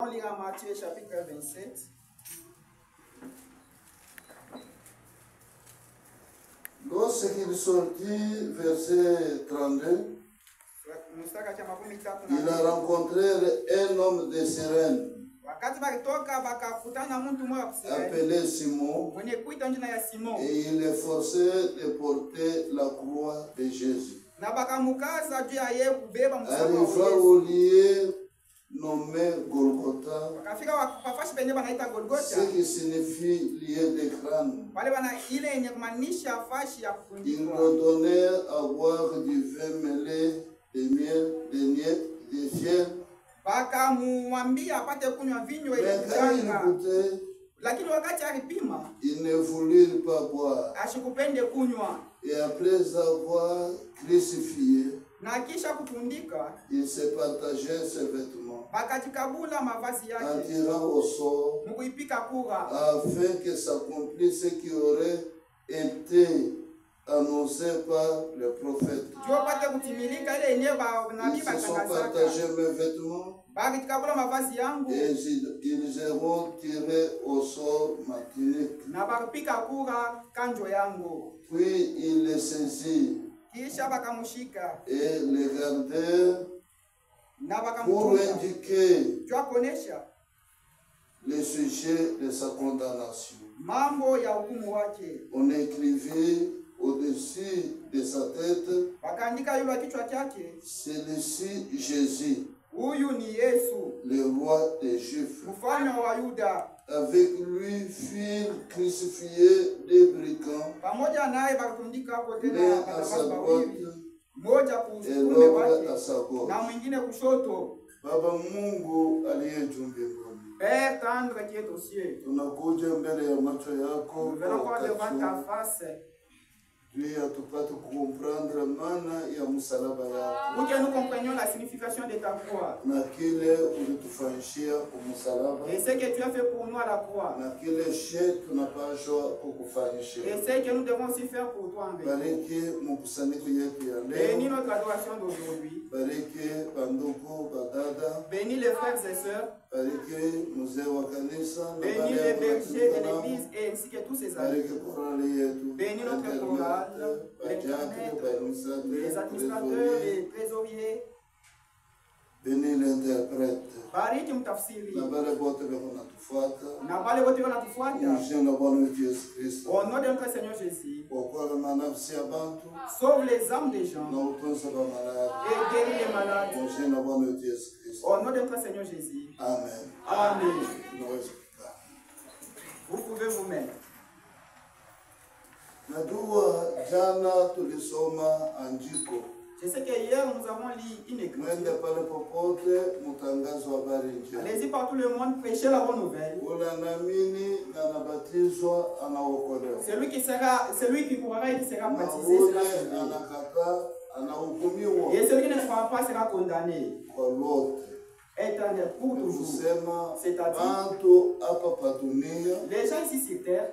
On lira Matthieu chapitre 27. Lorsqu'il sortit, verset 32, il a rencontré un homme de Cyrène, appelé Simon, et il est forcé de porter la croix de Jésus. Arriva au lieu nommé Golgotha, ce qui signifie lieu de crâne. Ils lui donnèrent à boire du vin mêlé de miel, de fiel. Mais quand il goûtait, ils ne voulurent pas boire. Et après avoir crucifié, il se partageait ses vêtements en tirant au sort, afin que s'accomplisse ce qui aurait été annoncé par le prophète. Ils se sont partagés mes vêtements et ils auront tiré au sort ma tunique. Puis il les saisit et les gardèrent pour indiquer le sujet de sa condamnation. On écrivit au-dessus de sa tête, celui-ci Jésus, le roi des Juifs. Avec lui furent crucifiés des brigands, l'un à sa droite et l'autre à sa gauche. Baba Mungu aliye juu mbinguni, Père tendre qui est aux cieux, tunakuja mbele ya macho yako nous venons encore devant ta face ili tupate kukomprendre maana ya msalaba yako, pour que nous comprenions la signification de ta croix na kile ulitufanyishia kumsalaba, et ce que tu as fait pour nous à la croix na kile she tunapashwa kukufanyishia. et ce que nous devons aussi faire pour toi en vérité. Bariki mkusanyiko yetu ya Bénis leo, notre adoration d'aujourd'hui, bariki bandugu badada, bénis les frères et sœurs, bariki mzee wa kanisa na bénis les bergers de l'église et ainsi que tous ses amis. bariki korali yetu, Bénis notre chorale, les administrateurs, les trésoriers. bénis l'interprète Bariki mtafsiri na wale wote wanatufuata na wale wote wanatufuata kwa jina la Bwana wetu Yesu Kristo. au nom de notre Seigneur Jésus. Okola manafsi ya bantu Sauve les âmes des gens na utunza bamalaya et guéris les malades kwa jina la Bwana wetu Yesu Kristo. au nom de notre Seigneur Jésus. Amen. Amen. Tunaweza kukaa. Vous pouvez vous mettre. Najua jana tulisoma andiko. Je sais que hier nous avons lu une écriture. Mwende pale popote mutangazo habari njema. Allez-y par tout le monde, prêchez la bonne nouvelle. Ule anaamini na anabatizwa anaokolewa. Celui qui croira et qui sera Na baptisé ule sera sauvé. anakataa anahukumiwa Et celui qui ne croira pas sera condamné. kwa lote. Éternel pour toujours. Kusema C'est-à-dire, bantu hapa pa dunia les gens ici sur terre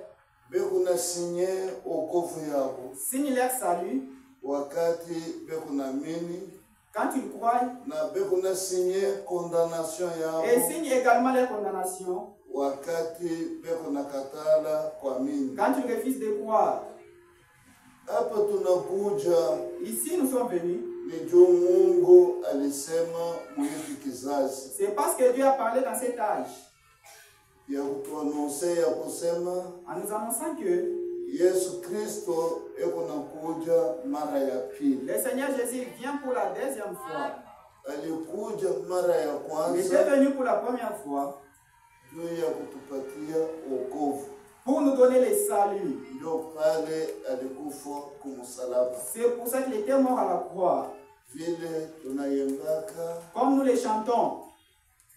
bekuna sinye okovu yabo signent leur salut wakati bekunaamini quand ils croient na bekuna sinye condamnation et yabo signent également leur condamnation wakati bekunakatala kuamini. quand ils refusent de croire. Hapa tunakuja Ici nous sommes venus. ni juu Mungu alisema mwiki kizazi C'est parce que Dieu a parlé dans cet âge ya kutuanonse ya kusema en nous annonçant que Yesu Kristo eko nakuja mara ya pili. le Seigneur Jésus vient pour la deuxième fois. Alikuja mara ya Il était kwanza venu pour la première fois juu ya kutupatia wokovu, pour nous donner le salut. ndio pale alikufa kumsalaba. C'est pour ça qu'il était mort à la croix. Vile tunayembaka Comme nous le chantons,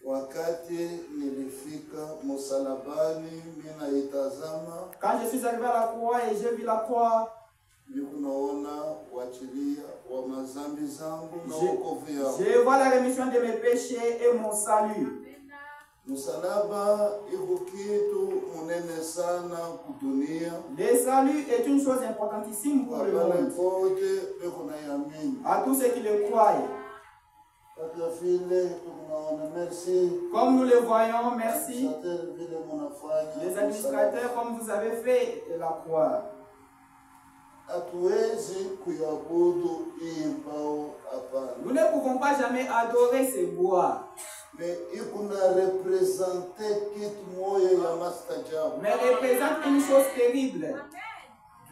wakati nilifika msalabani, mina itazama quand je suis arrivé à la croix et j'ai vu la croix, nikunaona wachilia wa mazambi zangu na wokovu yangu. je vois la rémission de mes péchés et mon salut. Msalaba iko kitu munene sana kudunia. Le salut est une chose importantissime pour le monde. À tous ceux qui le croient. Comme nous le voyons, merci. Les administrateurs, comme vous avez fait la croix. Nous ne pouvons pas jamais adorer ces bois. Mais représente une chose terrible.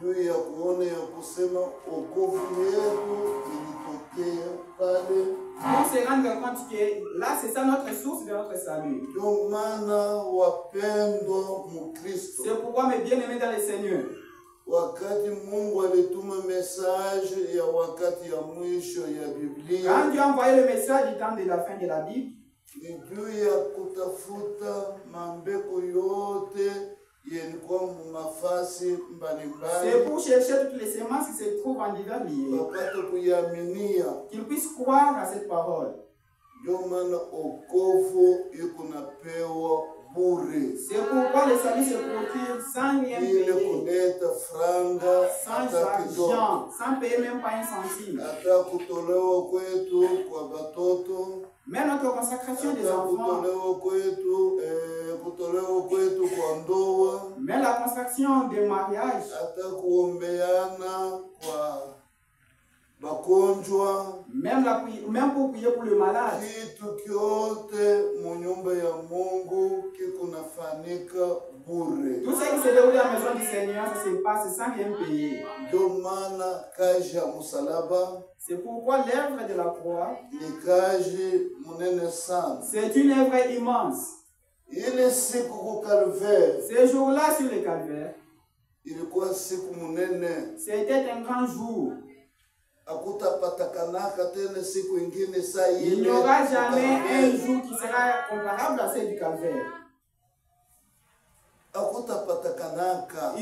Pour se rendre compte que là, c'est ça notre source de notre salut. C'est pourquoi mes bien-aimés dans le Seigneur, wakati Mungu alituma message ya wakati ya mwisho ya Biblia, quand Dieu a envoyé le message du temps de la fin de la Bible, ni juu ya kutafuta mambeko yote yenikuwa mafasi mbalimbali. C'est pour chercher toutes les semences qui se trouvent en divers lieux, wapate kuyaminia, qu'ils puissent croire à cette parole. Ndio maana okovu yuko napewa bure. C'est pourquoi le salut se procure sans rien payer, sans argent, sans payer même pas un centime. Même notre consacration des enfants, même la consacration des mariages, même pour prier pour le malade. Tout ce qui se déroule à la maison du Seigneur, ça se passe sans rien payer. C'est pourquoi l'œuvre de la croix, c'est une œuvre immense. Ces jours-là sur le calvaire, c'était un grand jour. Il n'y aura jamais un jour qui sera comparable à celui du calvaire.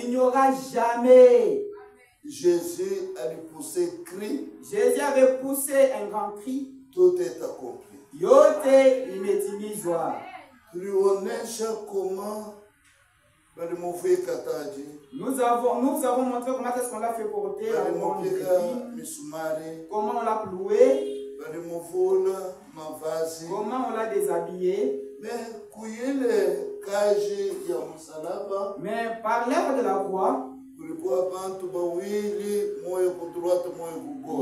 Il n'y aura jamais. Jésus avait poussé cri. Jésus avait poussé un grand cri. Tout est accompli. Yote imetimizwa. Comment nous avons montré comment est-ce qu'on l'a fait porter la monde, comment on l'a cloué, comment on l'a déshabillé. Mais par l'œuvre de la croix, il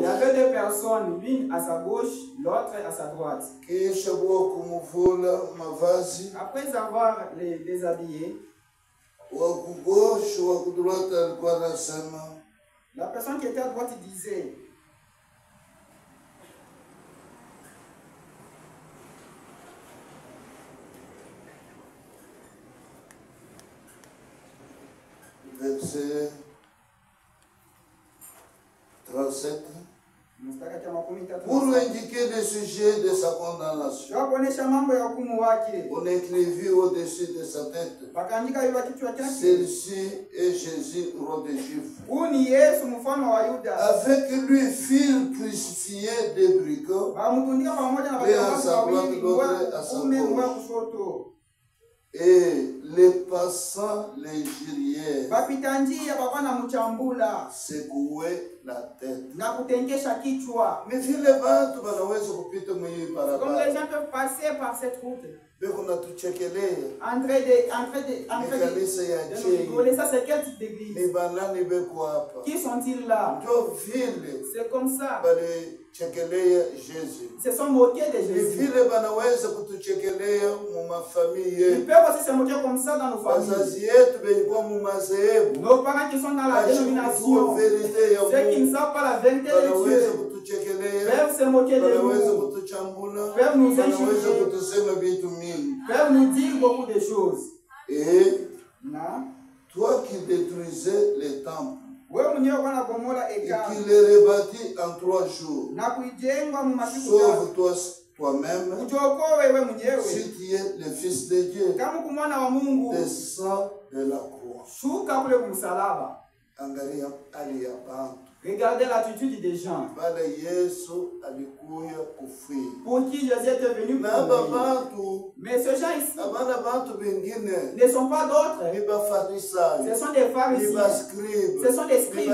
y avait deux personnes, l'une à sa gauche, l'autre à sa droite. Après avoir les déshabillés, la personne qui était à droite disait: verset 37. Pour indiquer le sujet de sa condamnation, on écrivit au-dessus de sa tête: celui-ci est Jésus, roi des Juifs. Avec lui furent crucifiés des brigands, l'un à sa droite, l'autre à sa gauche. Et les passants, les girières, secouaient la tête. Mais si les bantu banaweza kupita mwenye barabara, comme les gens peuvent passer par cette route, entrer de ça, c'est quel type d'église? Qui sont-ils là? C'est comme ça. Ils se sont moqués de Jésus. Ils peuvent aussi se moquer comme ça dans nos familles. Nos parents qui sont dans la dénomination, ceux qui ne savent pas la vérité de Dieu, peuvent se moquer de nous, peuvent nous injurier, peuvent nous dire beaucoup de choses. Et toi qui détruisais les temples, et qui les rebâtit en 3 jours, sauve-toi toi-même, si tu es le Fils de Dieu, descends de la croix. Regardez l'attitude des gens. Pour qui Jésus était venu mourir. Mais ces gens ici ne sont pas d'autres. Ce sont des pharisiens. Ce sont des scribes.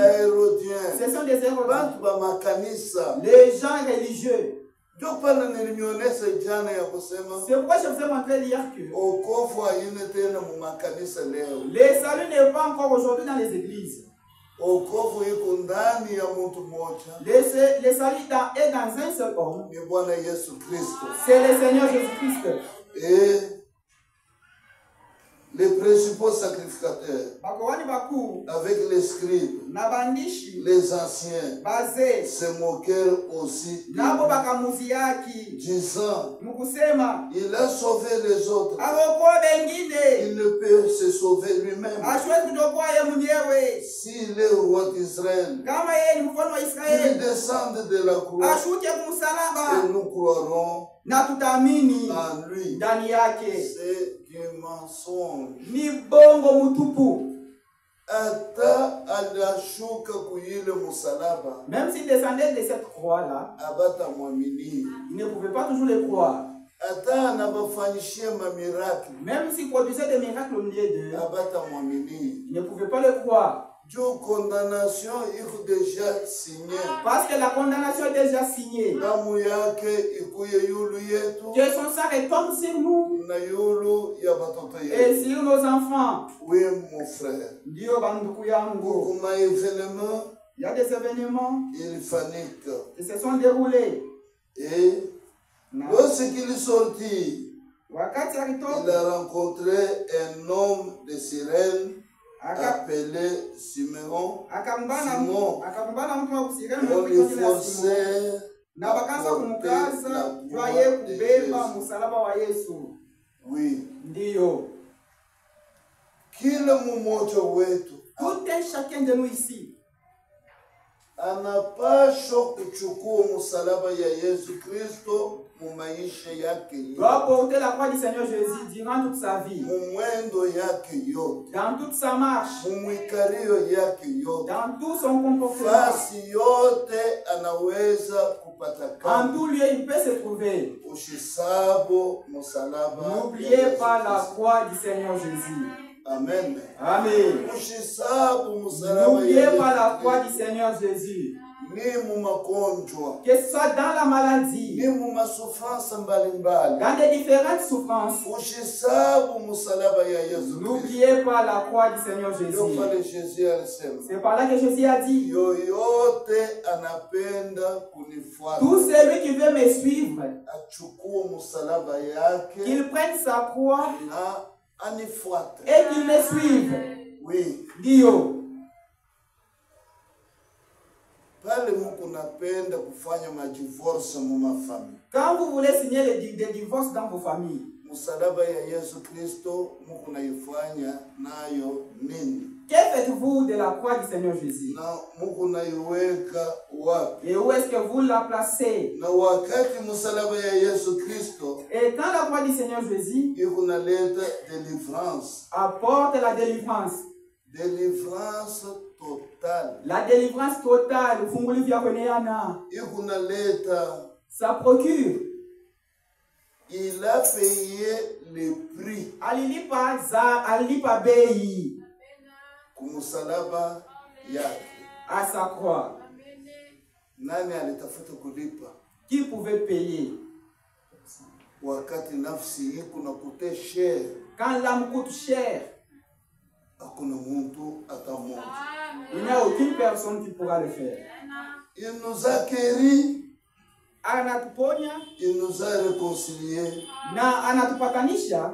Ce sont des hérodiens. Les gens religieux. C'est pourquoi je vous ai montré hier que le salut n'est pas encore aujourd'hui dans les églises. Le salut est dans un seul homme. C'est le Seigneur Jésus-Christ. Et les principaux sacrificateurs, avec les scribes, les anciens, se moquèrent aussi, disant, il a sauvé les autres, il ne peut se sauver lui-même. S'il est roi d'Israël, qu'il descende de la croix, et nous croirons en lui. C'est un mensonge. Ni bongo mutupu. Ata alashuka kuile musalaba. Même s'il descendait de cette croix-là, abata mwamini. Il ne pouvait pas toujours le croire. Ata anabafanyishia miracle. Même s'il produisait des miracles au milieu d'eux, abata mwamini. Il ne pouvait pas le croire. Dieu condamnation est déjà signée. Parce que la condamnation est déjà signée. Que son sang retombe sur nous et sur nos enfants. Oui, mon frère. Il y a des événements qui se sont déroulés. Et lorsqu'il est sorti, il a rencontré un homme de Cyrène appelé Simeon. Simon, on lui forçait à porter la croix de Jésus. Oui. Kila mmoja wetu, tout un chacun de nous ici, anapaswa kuchukua msalaba ya Yesu Kristo mu maisha yake yote. Doit porter la croix du Seigneur Jésus durant toute sa vie. Mu mwendo yake yote. Dans toute sa marche. Mu mwikario yake yote. Dans tout son comportement. Fasi yote anaweza kupata kama. En tout lieu il peut se trouver. Ushisabo msalaba. N'oubliez pas la croix du Seigneur Jésus. Amen. Amen. N'oubliez pas la croix du Seigneur Jésus. Que ce soit dans la maladie, dans des différentes souffrances, n'oubliez pas la croix du Seigneur Jésus. C'est par là que Jésus a dit, tout celui qui veut me suivre, qu'il prenne sa croix et qu'il me suive. Oui. Dio. Quand vous voulez signer des divorces dans vos familles, que faites-vous de la croix du Seigneur Jésus? Et où est-ce que vous la placez? Et quand la croix du Seigneur Jésus apporte la délivrance, totale. La délivrance totale. Ça procure. Il a payé le prix. Alipa bei. Kumusalaba yake. À sa croix. Nani alitafuta kulipa? Qui pouvait payer? Wakati nafsi iko na coûter cher. Quand l'âme coûte cher, il n'y a aucune personne qui pourra le faire. Il nous a guéris. Il nous a réconciliés.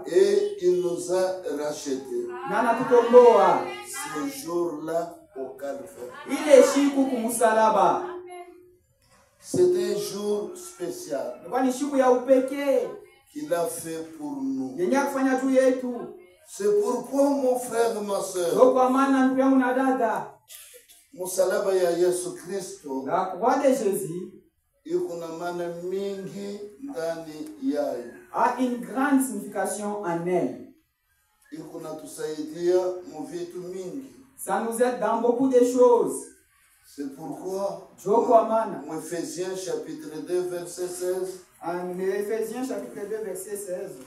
Et il nous a rachetés. Ce jour-là au Calvaire. C'est un jour spécial qu'il a fait pour nous. C'est pourquoi mon frère et ma soeur, Musalaba ya Yesu Kristo, la croix de Jésus a une grande signification en elle. Ça nous aide dans beaucoup de choses. C'est pourquoi en Éphésiens chapitre 2 verset 16. En Éphésiens chapitre 2 verset 16.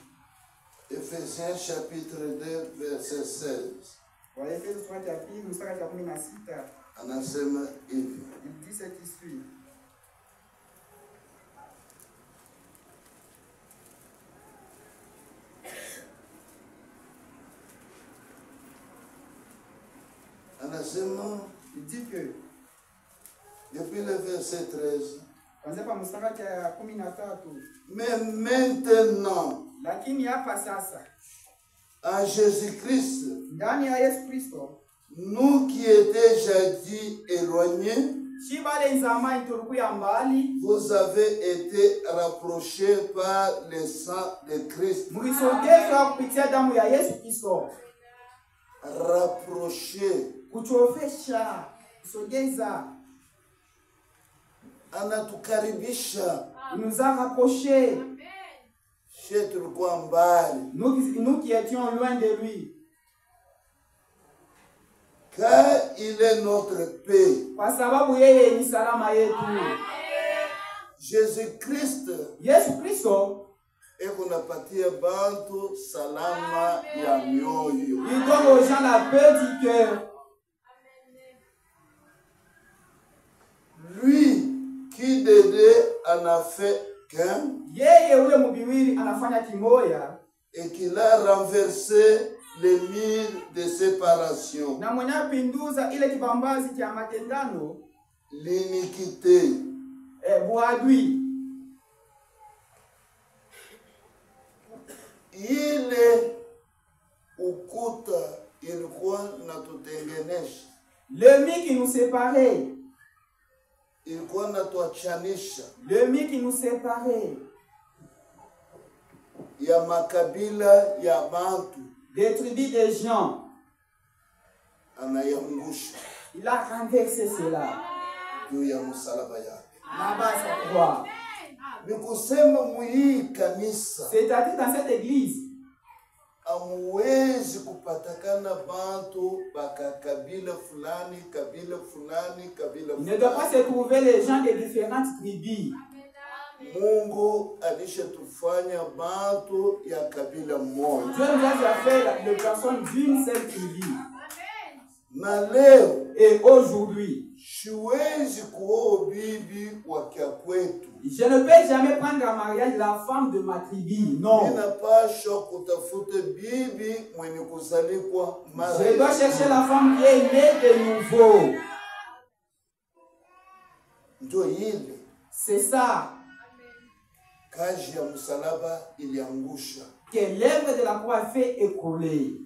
Éphésiens chapitre 2 verset 16. Anasema hivi. Il dit ce qui suit. Il dit que depuis le verset 13, mais maintenant, en Jésus-Christ, nous qui étions jadis éloignés, vous avez été rapprochés par le sang de Christ. Rapprochés. Anatukaribisha. Il nous a rapprochés. Nous qui étions loin de lui. Car il est notre paix. Jésus-Christ. Et qu'on a parti à Bantu, Salama, Yamioyo. Il donne aux gens la paix du cœur. Lui qui Dédé en a fait qu'un. Et qu'il a renversé les murs de séparation. L'iniquité. Il est ukuta ilikuwa natutengenesha. Le mur qui nous séparait. Ilikuwa natuachanisha. Le mur qui nous séparait. Ya makabila ya bantu. Des tribus des gens. Anayangusha. Il a renversé cela. Juu ya msalaba yake. Là-bas sa croix. C'est-à-dire dans cette église, amwezi kupatakana bantu baka kabila fulani, kabila fulani, kabila fulani. Il ne doit pas se trouver les gens de différentes tribus. Mungu alishatufanya bantu ya kabila moja. Dieu nous a fait les personnes d'une seule tribu. Na leo et aujourd'hui, siwezi kuoa bibi wa kwetu. Je ne peux jamais prendre en mariage la femme de ma tribu. Non. Je dois chercher la femme qui est née de nouveau. C'est ça. Que l'œuvre de la croix fait écrouler.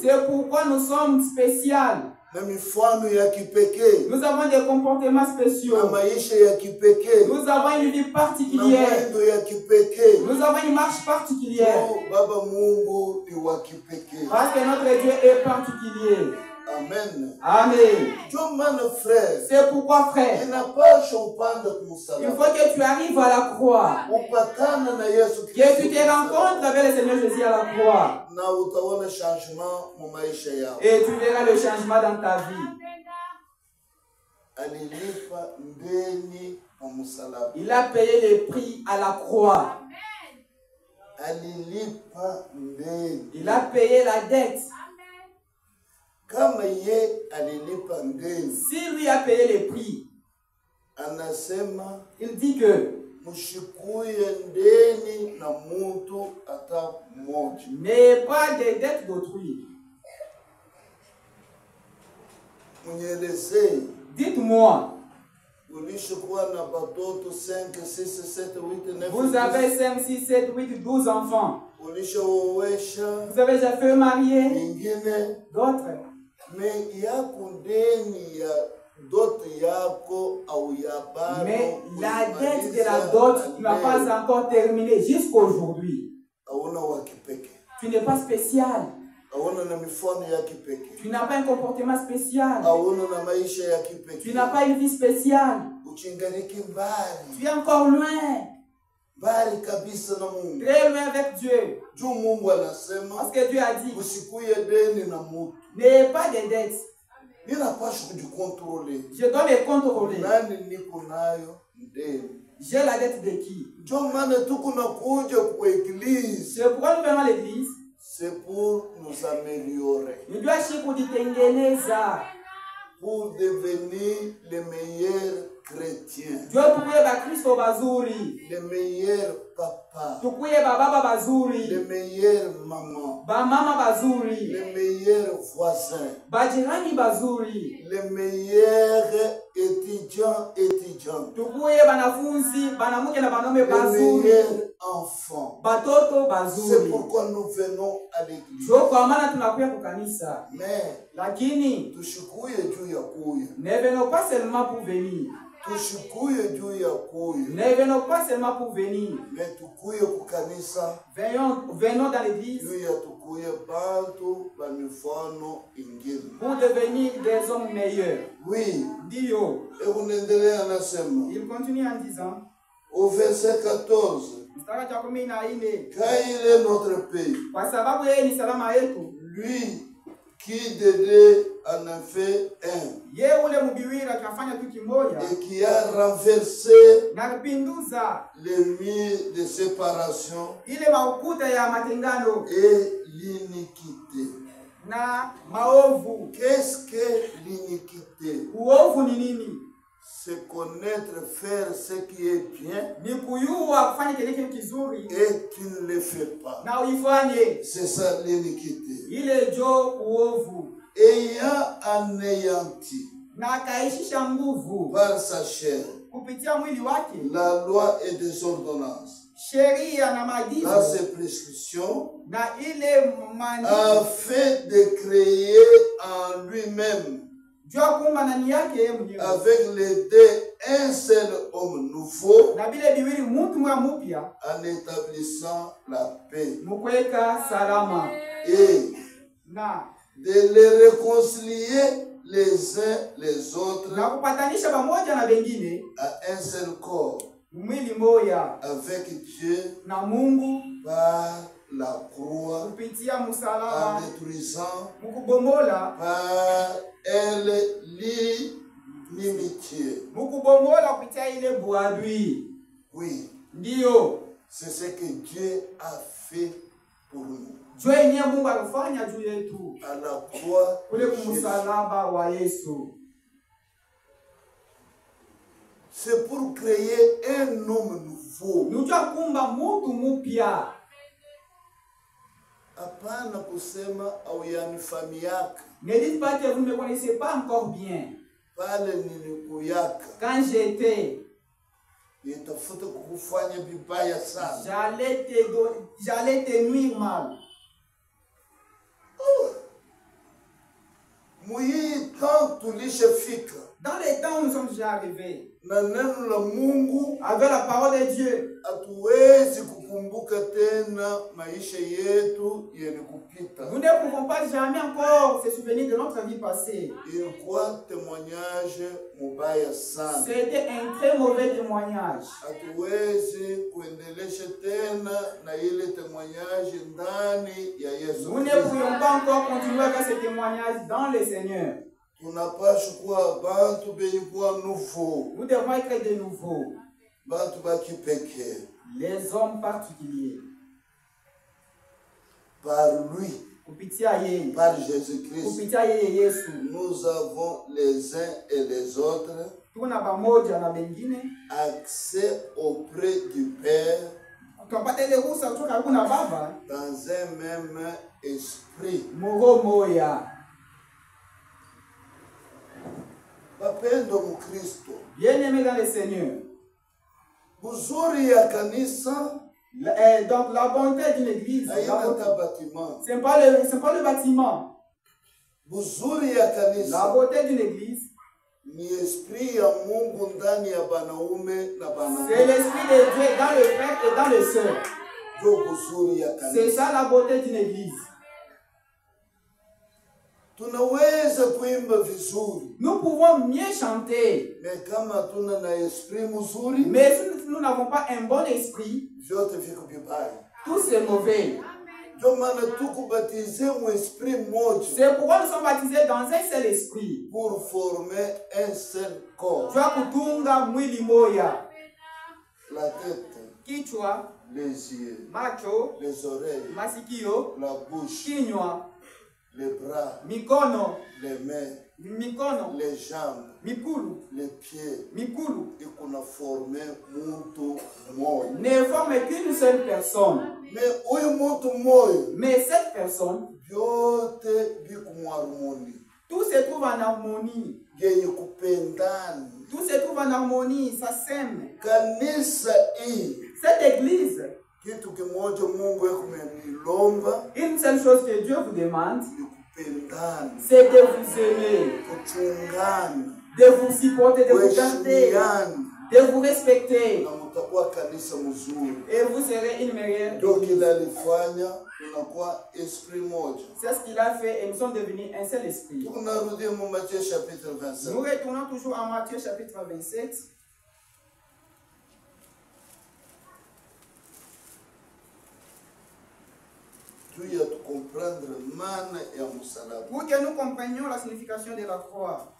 C'est pourquoi nous sommes spéciaux. Nous avons des comportements spéciaux. Nous avons une vie particulière. Nous avons une marche particulière. Parce que notre Dieu est particulier. Amen. Amen. C'est pourquoi, frère, il faut que tu arrives à la croix. Que tu te rencontres avec le Seigneur Jésus à la croix. Et tu verras le changement dans ta vie. Il a payé les prix à la croix. Il a payé la dette. Si lui a payé les prix, il dit que mais pas des dettes d'autrui. Dites-moi, vous avez 5, 6, 7, 8, 12 enfants. Vous avez déjà fait marier d'autres. Mais la dette de la dot n'a pas encore terminé jusqu'aujourd'hui. Tu n'es pas spécial. Tu n'as pas un comportement spécial. Tu n'as pas une vie spéciale. Tu es encore loin. Très loin avec Dieu. Parce que Dieu a dit, n'ayez pas de dettes. Je dois les contrôler. J'ai la dette de qui? C'est pourquoi nous venons à l'église. C'est pour nous améliorer. Pour devenir les meilleurs chrétiens. Les meilleurs papas. Tukuye baba bazuri. Les meilleures mamans. Ba mama bazuri. Les meilleurs voisins. Bajirani bazuri. Les meilleurs étudiants. Tukuye banafunzi, banamuke na banaume bazuri. Les meilleurs enfants. Batoto bazuri. C'est pourquoi nous venons à l'église. So kwa maana tunakuya kukanisa. Mais lakini tushikuye juu ya kuya. Ne venons pas seulement pour venir. Tushikuye juu ya kuya. Ne venons pas seulement pour venir. Mais tukuye kukanisa. Venons dans l'église. Juu ya tukuye bantu ba mifano ingine. Pour devenir des hommes meilleurs. Oui. Dio. Et on endelea anasema. Il continue en disant. Au verset 14. Car il est notre pays. Lui qui de deux en a fait un. Et qui a renversé les murs de séparation et l'iniquité. Qu'est-ce que l'iniquité? C'est connaître faire ce qui est bien et tu ne le fais pas. C'est ça l'iniquité. Ayant anéanti par sa chair la loi et des ordonnances, dans ses prescriptions, afin de créer en lui-même avec les deux un seul homme nouveau en établissant la paix et de les réconcilier les uns les autres à un seul corps avec Dieu par la croix en détruisant par elle l'inimitié. Oui. C'est ce que Dieu a fait pour nous. À la croix de Jésus. C'est pour créer un homme nouveau. Hapana kusema au yanifamiaka. Ne dites pas que vous ne me connaissez pas encore bien. Pale nilikuyaka. Quand j'étais, nitafuta kukufanya vibaya sana. J'allais te nuire mal. Muhii temps tulishafika. Dans les temps où nous sommes déjà arrivés, na neno la Mungu, avec la parole de Dieu, hatuwezi kukumbuka tena maisha yetu yenye kupita. Nous ne pouvons pas jamais encore se souvenir de notre vie passée. Ilikuwa témoignage mubaya sana. C'était un très mauvais témoignage. Hatuwezi kuendelesha tena na ile témoignage ndani ya Yesu. Nous ne pouvions pas encore continuer avec ce témoignage dans le Seigneur. Nous devons être de nouveau. Les hommes particuliers. Par lui. Par Jésus-Christ. Nous avons les uns et les autres accès auprès du Père dans un même esprit. Wapendo mkristo. Bien-aimé dans le Seigneur. Uzuri ya kanisa. Donc la bonté d'une église. C'est pas le bâtiment. Uzuri ya kanisa. La beauté d'une église. Ni esprit ya Mungu ndani ya banaume na banawake. C'est l'esprit de Dieu dans le frère et dans le sœur. C'est ça la beauté d'une église. Tunaweza kuimba vizuri. Nous pouvons mieux chanter. Mais kama tuna na esprit mzuri, mais si nous n'avons pas un bon esprit, vyote viko vibaya. Tout c'est mauvais. C'est pourquoi nous sommes baptisés dans un seul esprit. Pour former un seul corps. La tête. Kichwa. Les yeux. Macho. Les oreilles. Masikio. La bouche. Kinywa. Les bras, mikono, les mains, mikono, les jambes, mikulu, les pieds, mikulu, et qu'on a formé muntu moyo. Ne forme qu'une seule personne. Mais huyu muntu moyo, mais cette personne, vyote viko mu harmonie. Tout se trouve en harmonie. Yenye kupendana. Tout se trouve en harmonie, ça s'aime. Kanisa hii, cette église, kitu kimoja Mungu yekumilomba, une seule chose que Dieu vous demande, kupendana, c'est de vous aimer, kuchungana, de vous supporter, de vous garder, de vous respecter. Na mutakuwa kanisa mzuri. Et vous serez une meilleure église. Donc il alifanya tunakuwa esprit moja. C'est ce qu'il a fait et nous sommes devenus un seul esprit. Tunarudi mu Matthieu chapitre 27. Nous retournons toujours en Matthieu chapitre 27. Pour que nous comprenions la signification de la croix.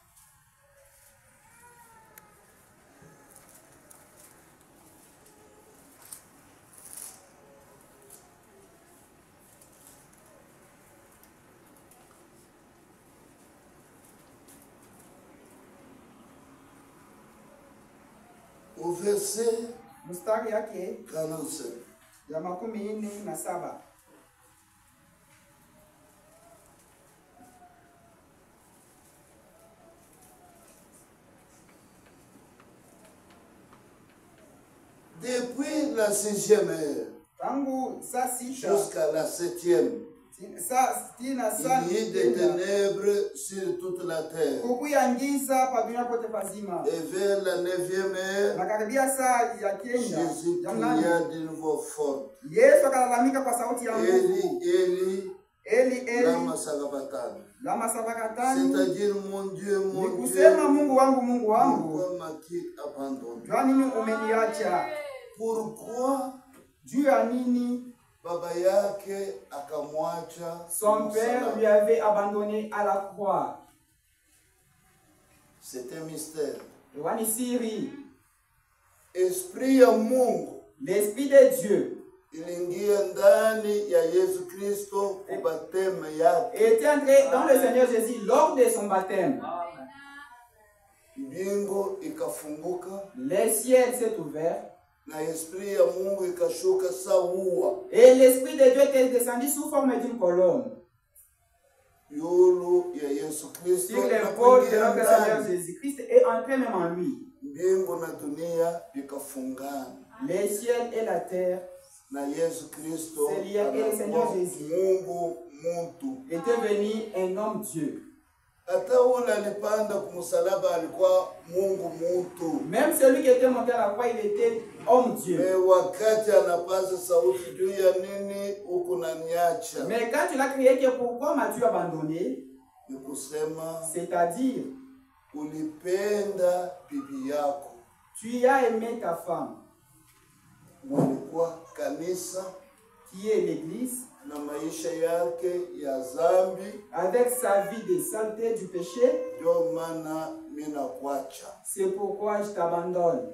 Au verset mstari yake 47 ya 47. Depuis la 6e heure jusqu'à la 7e, il y a des ténèbres sur toute la terre. Et vers la 9e heure, Jésus cria d'une voix forte. Eli, Eli, lama sabachthani. C'est-à-dire, mon Dieu, pourquoi m'as-tu abandonné? Pourquoi baba yake akamwacha? Son père lui avait abandonné à la croix. C'est un mystère. Esprit ya Mungu, l'esprit de Dieu, ilingia ndani ya Yesu Kristo kwa baptême yake. Était entré dans le Seigneur Jésus lors de son baptême. Mbingu ikafunguka. Le ciel s'est ouvert. Na esprit ya Mungu ikashuka sawa. Et l'esprit de Dieu était descendu sous forme d'une colonne. Yulu ya Yesu Kristo. Sur l'épaule de notre Seigneur Jésus-Christ est entré même en lui. Mbingu na dunia ikafungana. Les ciels et la terre. Na Yesu Kristo. Et le Seigneur Jésus Mungu muntu. était venu un homme Dieu. Hata ule alipanda kumsalaba alikuwa Mungu muntu. Même celui qui était monté à la croix, il était homme Dieu. Mais wakati anapaza sauti juu ya nini ukunaniacha? Mais quand il a crié que pourquoi m'as-tu abandonné? C'est-à-dire, ulipenda bibi yako. Tu as aimé ta femme. Mulikuwa kanisa, qui est l'église, na maisha yake ya zambi, avec sa vie de saleté du péché. Ndio maana mina kuacha. C'est pourquoi je t'abandonne.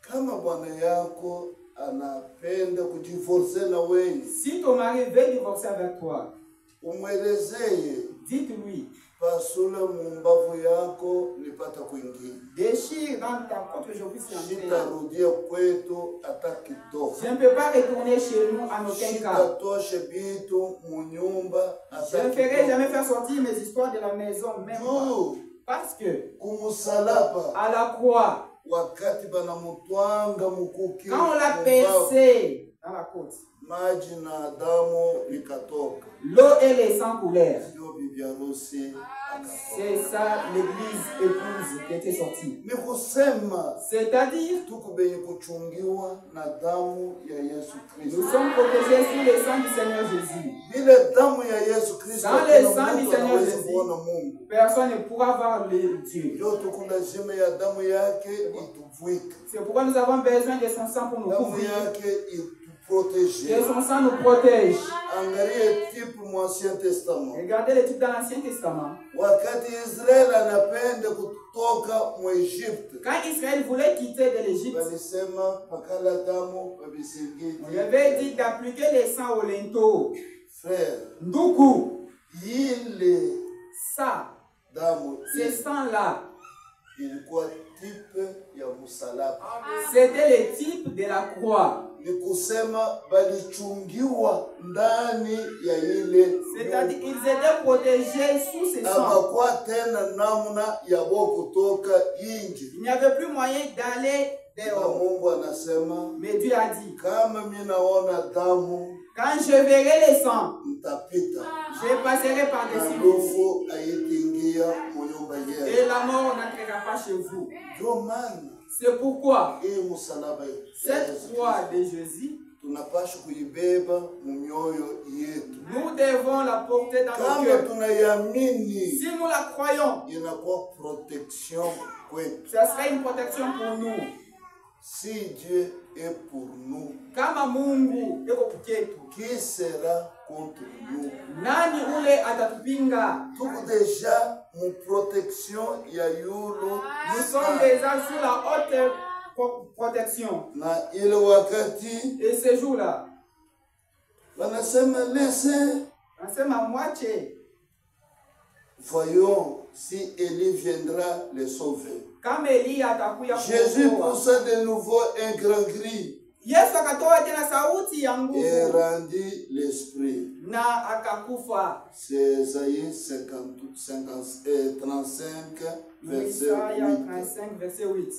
Kama bwana yako anapenda kudivorcer na wewe, si ton mari veut divorcer avec toi, umwelezee, dites-lui, pasula mumbavu yako nipata kuingia. Déchire dans ta côte que je puisse entrer. Sitarudia kwetu hata kidogo. Je ne peux pas retourner chez nous en aucun cas. Sitatoshe bitu munyumba hata kidogo. Je ne ferai jamais faire sortir mes histoires de la maison même pas. Parce que kumusalaba, à la croix, wakati banamutwanga mukuki, quand on l'a percé dans la côte, maji na damu ikatoka. L'eau et les sangs coulèrent. C'est ça l'église épouse qui était sortie. C'est-à-dire, nous sommes protégés sous le sang du Seigneur Jésus. Sans le sang du Seigneur Jésus, personne ne pourra voir le Dieu. C'est pourquoi nous avons besoin de son sang pour nous couvrir. Que son sang nous protège. Regardez les types dans l'Ancien Testament. Quand Israël voulait quitter de l'Égypte, on lui avait dit d'appliquer les sang au linteau. Frère, Ndoukou, il ça, Ce sang-là, c'était le type de la croix. C'est-à-dire ils étaient protégés sous ce sang. Il n'y avait plus moyen d'aller dehors. Mais Dieu a dit, quand je verrai le sang, je passerai par-dessus vous. Et la mort n'entrera pas chez vous. C'est pourquoi cette croix de Jésus, nous devons la porter dans nos cœurs. Si nous la croyons, ça sera une protection pour nous. Si Dieu est pour nous, qui sera contre nous? Tout déjà, mon protection, nous sommes déjà sous la haute protection. Et ce jour-là, voyons si Élie viendra les sauver. Jésus poussa de nouveau un grand cri et rendit l'esprit. C'est Isaïe 35, verset 8.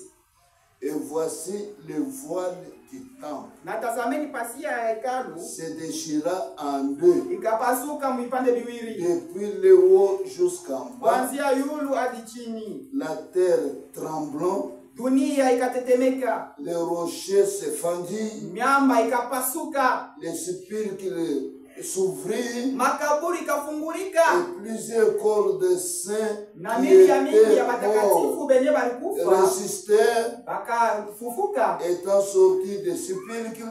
Et voici le voile du temple se déchira en deux, depuis le haut jusqu'en bas, la terre tremblant, les rochers se fendit, les sépulcres s'ouvrirent, et plusieurs corps de saints qui étaient morts résistèrent, étant sortis des sépulcres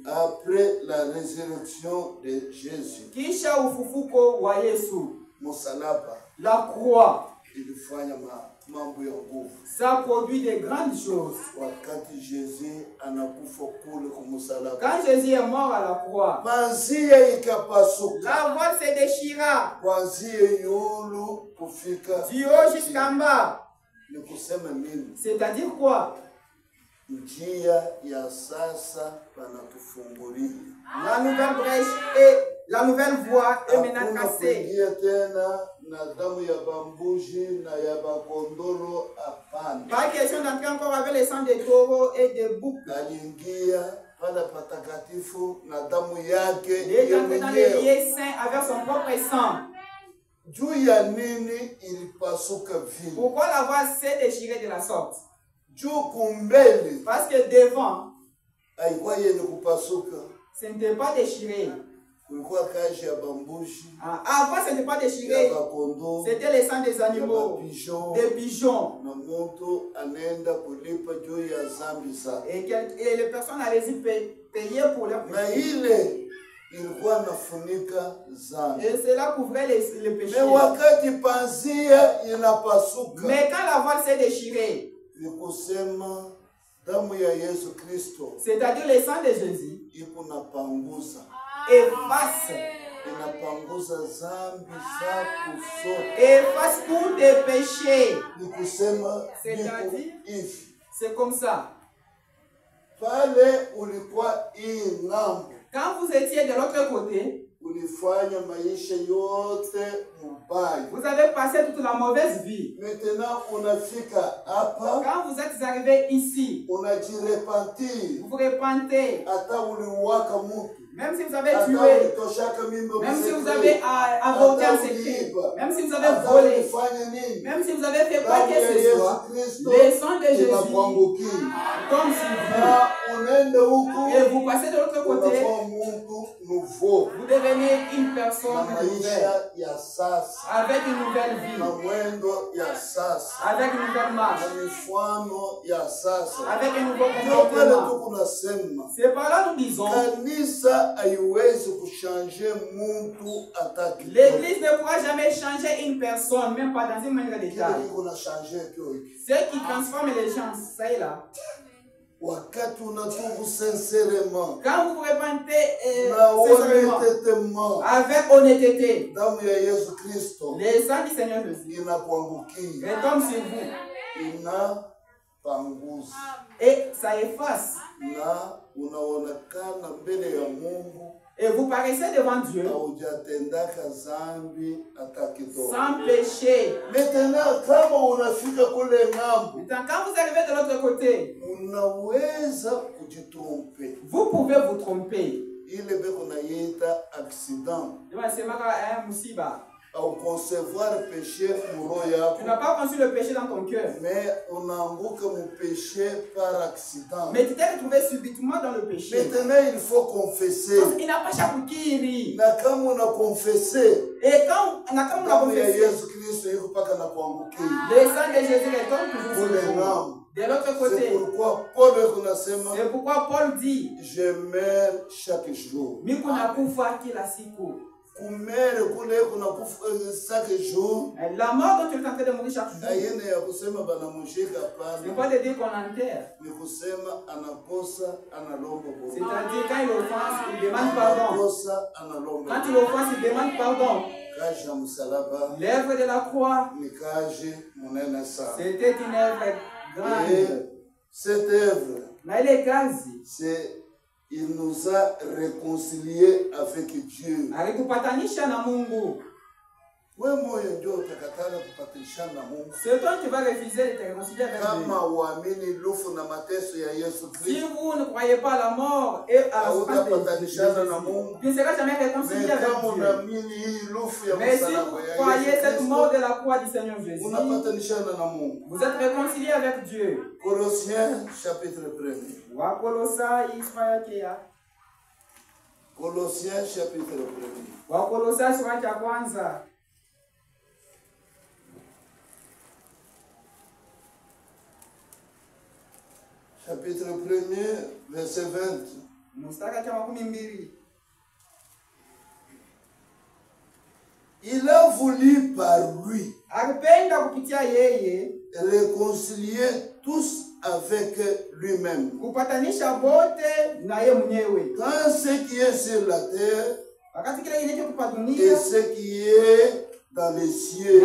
après la résurrection de Jésus. La croix, ça produit de grandes choses. Quand Jésus est mort à la croix, la voile se déchira du haut jusqu'en bas. C'est-à-dire quoi? La nouvelle brèche et la nouvelle voie est maintenant cassée. Pas question d'entrer encore avec le sang des taureaux et des boucs. Il est entré dans les lieux saints avec son propre sang. Pourquoi la voie s'est déchirée de la sorte? Parce que devant, ce n'était pas déchiré. Avant, ce n'était pas déchiré. C'était le sang des animaux, des pigeons. Et les personnes allaient y payer pour leur péché. Et cela couvrait les péchés. Mais quand la voile s'est déchirée, c'est-à-dire le sang de Jésus, efface tous tes péchés. C'est-à-dire, c'est comme ça. Quand vous étiez de l'autre côté, vous avez passé toute la mauvaise vie. Maintenant, quand vous êtes arrivé ici, vous vous repentez. Même si vous avez tué, même si vous avez avorté en secret, même si vous avez volé, même si vous avez fait quoi que ce soit, le sang de Jésus tombe sur vous. Et vous passez de l'autre côté, vous devenez une personne nouvelle, avec une nouvelle vie, avec une nouvelle marche, avec un nouveau comportement. C'est par là nous disons, l'église ne pourra jamais changer une personne, même pas dans une moindre détail. Ce qui transforme les gens, ça est là. wakati unatubu sincèrement, quand vous vous repentez sincèrement, avec honnêteté, damu ya Yesu Kristo, le sang du Seigneur Jésus inakuangukia, retombe sur vous, inapanguza, et ça efface, na unaonekana mbele ya Mungu, et vous paraissez devant Dieu sans péché. Maintenant, kama unafika kule ngambo, quand vous arrivez de l'autre côté, unaweza kujitromper. Vous pouvez vous tromper. Ile beko naita accident. Au concevoir le péché, tu n'as pas conçu le péché dans ton cœur. Mais on a mon péché par accident. Mais tu t'es retrouvé subitement dans le péché. Maintenant, il faut confesser. Il n'a pas chapukiri. Na kama on a confessé. Et quand on a confessé, le sang de Jésus retombe toujours sur vous. De l'autre côté, c'est pourquoi Paul dit, je meurs chaque jour. La mort dont tu es en train de mourir chaque jour, c'est pas de dire qu'on enterre. C'est-à-dire quand il offense, il demande pardon. Quand il offense, il demande pardon. L'œuvre de la croix, c'était une œuvre grande. Et cette œuvre, il nous a réconciliés avec Dieu. C'est toi qui vas refuser de te réconcilier avec Dieu. Si vous ne croyez pas à la mort et à la souffrance de Jésus, tu ne seras jamais réconcilié avec Dieu. Mais si vous croyez cette mort de la croix du Seigneur Jésus, vous êtes réconcilié avec Dieu. Colossiens chapitre 1er. Colossiens chapitre 1er. Chapitre 1er, verset 20. Il a voulu par lui réconcilier tous avec lui-même. Tant ce qui est sur la terre et ce qui est dans les cieux,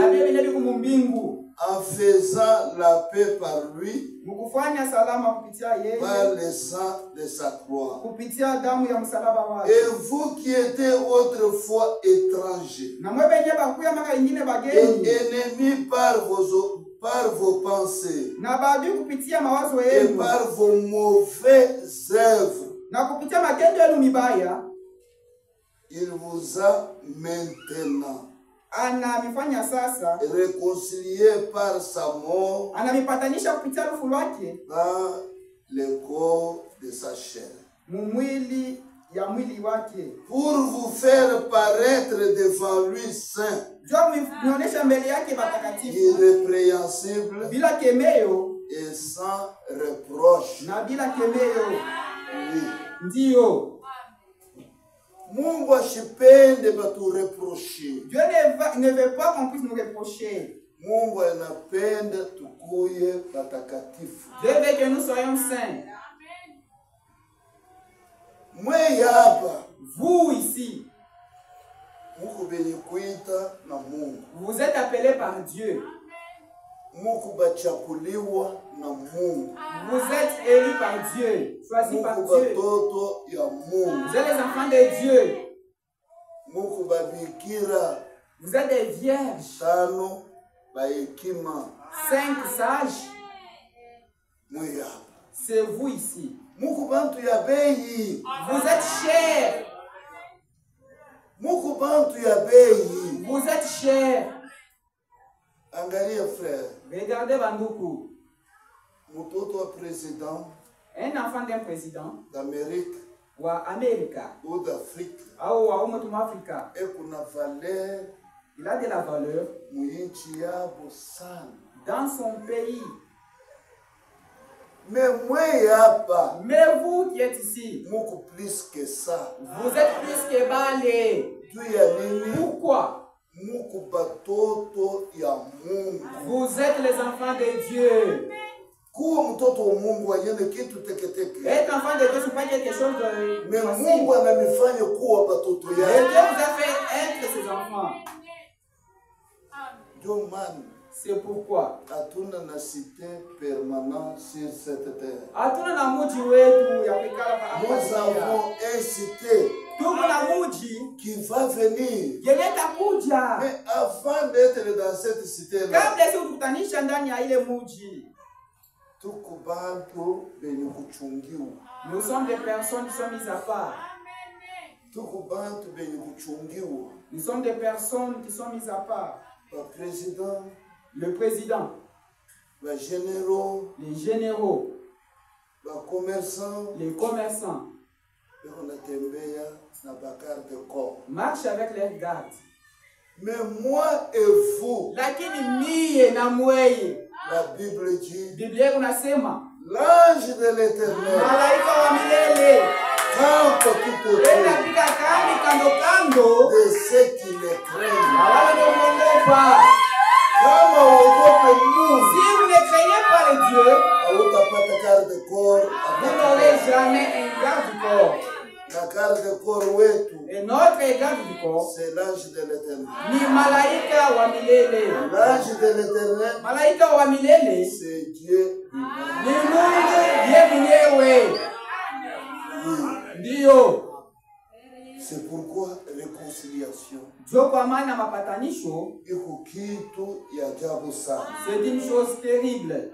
en faisant la paix par lui, par le sang de sa croix. Et vous qui étiez autrefois étrangers et ennemis par vos pensées et par vos mauvaises œuvres, il vous a maintenant réconcilié par sa mort dans le corps de sa chair, pour vous faire paraître devant lui saint, irrépréhensible et sans reproche. Oui. Mungu ashipende batu reprocher. Dieu ne veut pas qu'on puisse nous reprocher. Mungu anapenda tukuye batakatifu. Dieu veut que nous soyons saints. Vous ici, vous êtes appelés par Dieu. Vous êtes élus par Dieu, choisis par Dieu. Vous êtes les enfants de Dieu. Vous êtes des vierges. 5 sages. C'est vous ici. Vous êtes chers. Vous êtes chers. Angalia frère. Regardez Banduku. Un enfant d'un président d'Amérique ou Amérique ou d'Afrique. Il a de la valeur dans son pays. Mais vous qui êtes ici, plus que ça. Vous êtes plus que balé. Pourquoi? Vous êtes les enfants de Dieu. Kuwa mtoto wa Mungu ayende kitu teketeke. Être enfant de Dieu, c'est pas quelque chose de Mais facile. Mungu anamifanya kuwa batoto Et Dieu yake. vous a fait être ses enfants. Ndio maana C'est pourquoi hatuna na cité permanente sur cette terre. hatuna na muji wetu ya kukala Nous hapa. avons une cité Tuko na muji qui va venir. yenye takuja. Mais avant d'être dans cette cité-là, Kabla sisi tukutanisha ndani ya ile muji. tuko bantu benye kuchungiwa. Nous sommes des personnes qui sont mises à part. Tuko bantu benye kuchungiwa. Nous sommes des personnes qui sont mises à part. Le président, Le président, les généraux, les généraux, les commerçants, les commerçants on a tembea na bakar de corps. marchent avec leurs gardes. Mais moi et vous, Lakini mie na mweye, la Bible dit, Biblia unasema, l'ange de l'Éternel, malaika wa milele campe tout autour wanapiga kambi kando kando de ceux qui le craignent. na wale wanaogopa. Kama uogope Mungu, Si vous ne craignez pas les dieux, hautapata garde de corps. vous n'aurez jamais un garde du corps. La garde de corps wetu, Et notre garde du corps c'est l'ange de l'Éternel. ni malaika wa milele. L'ange de l'Éternel, Malaika wa milele c'est Dieu lui-même. ni Mungu ye mwenyewe. Ndio. C'est pourquoi réconciliation Ndio kwa maana mapatanisho iko kitu ya ajabu sana. c'est une chose terrible.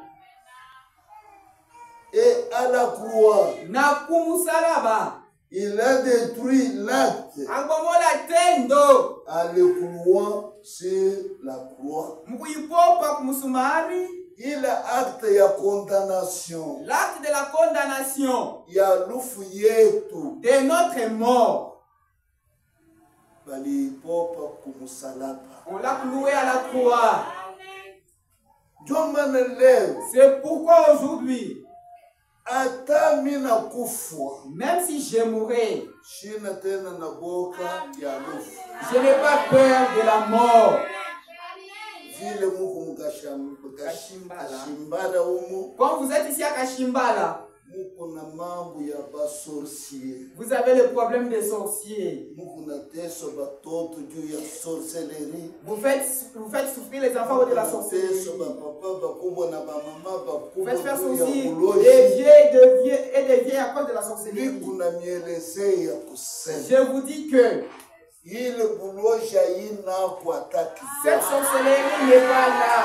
Et à la croix, Na kumusalaba il a détruit l'acte agbomola tendo en le clouant sur la croix. mkuipopa kumusumari, Il a acte ya condamnation l'acte de la condamnation ya lufu yetu de notre mort. balipopa kumusalaba. On l'a cloué à la croix. Ndio maana leo C'est pourquoi aujourd'hui, hata mina kufa même si je mourrais, shina tena na boka ya lufu je n'ai pas peur de la mort. vile muku mukashimbara umu Quand vous êtes ici à Kashimbala, muku na mambo ya basorcier, vous avez le problème des sorciers. muku na teso batoto juu ya sorcellerie, Vous faites souffrir les enfants de la sorcellerie. teso bapapa bakubwa na bamama Vous bakubwa faites faire juu ya souffrir des buloshi. vieilles et des vieilles à cause de la sorcellerie. Miku na mieleze ya kusema Je vous dis que ile buloshi haina kuataki cette sorcellerie n'est pas là.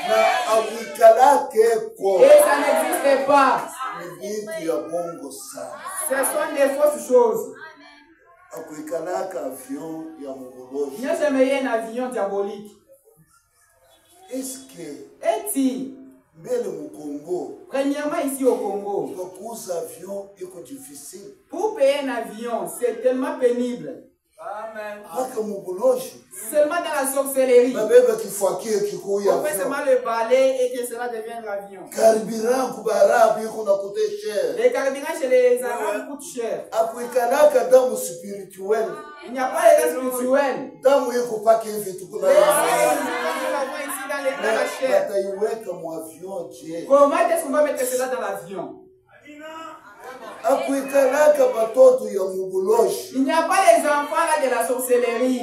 na awikalake ko Et ça n'existe pas. ni vitu ya bongo sana. Ce sont des fausses choses. Akuikalaka avion ya Il mubuloshi. n'y a jamais eu un avion diabolique. Est-ce que Et mbele mu Congo premièrement ici au Congo, kuuza avion iko difficile? pour payer un avion, c'est tellement pénible. Amen. Haka mubuloshi Seulement dans la sorcellerie. babeba kifuakie kikuya On fait avion. seulement le balai et que cela devient l'avion. Carburant kubarabu iko na coûte cher. Les carburants chez les Arabes coûtent cher. Akuikalaka damu spirituel. Il n'y a pas les gars spirituels. Damu iko pake hivi tukuna. Les nous l'avons ici dans la chair. Bataiweka mu avion je. Comment est-ce qu'on va mettre cela dans l'avion? Akuikalaka batoto ya mubuloshi. Il n'y a pas les enfants là de la sorcellerie.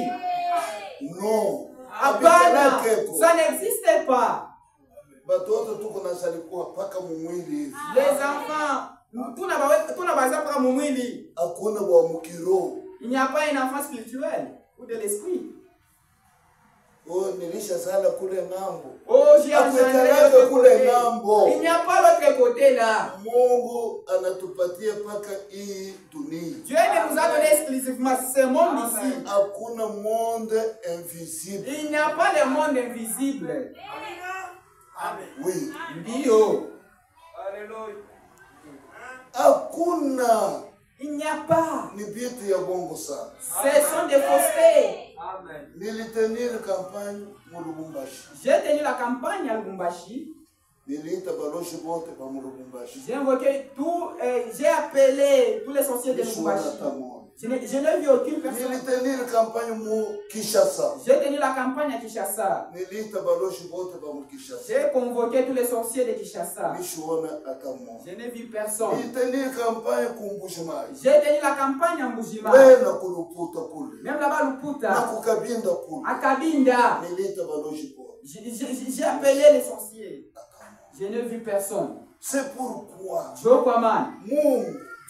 No. Apana, ça n'existe pas. Batoto tuko na salikuwa paka mumwili hivi. Les enfants, tuna mumwili. Hakuna wa mukiro. Il n'y a pas un enfant spirituel ou de l'esprit. Oh, nilisha sala kule ngambo. Oh, j'ai entendu l'autre côté. Il n'y a pas l'autre côté là. Mungu anatupatia paka hii dunia. Dieu ne nous a donné exclusivement ce monde ici. Hakuna monde invisible. Il n'y a pas le monde invisible. Amen. Oui. Ndio. Alléluia. Hakuna. Il n'y a pas. Ni vitu ya bongo sana. Ce sont des faussetés. Amen. Nilitenir campagne mu Lubumbashi. J'ai tenu la campagne à Lubumbashi. J'ai invoqué tout, j'ai appelé tous les sorciers de Lubumbashi. Je n'ai vu aucune personne. J'ai tenu la campagne à Kinshasa. J'ai convoqué tous les sorciers de Kinshasa. Je n'ai vu personne. J'ai tenu la campagne à Mbujima. Même là-bas, Luputa. À Kabinda. J'ai appelé les sorciers. Je n'ai vu personne. C'est pourquoi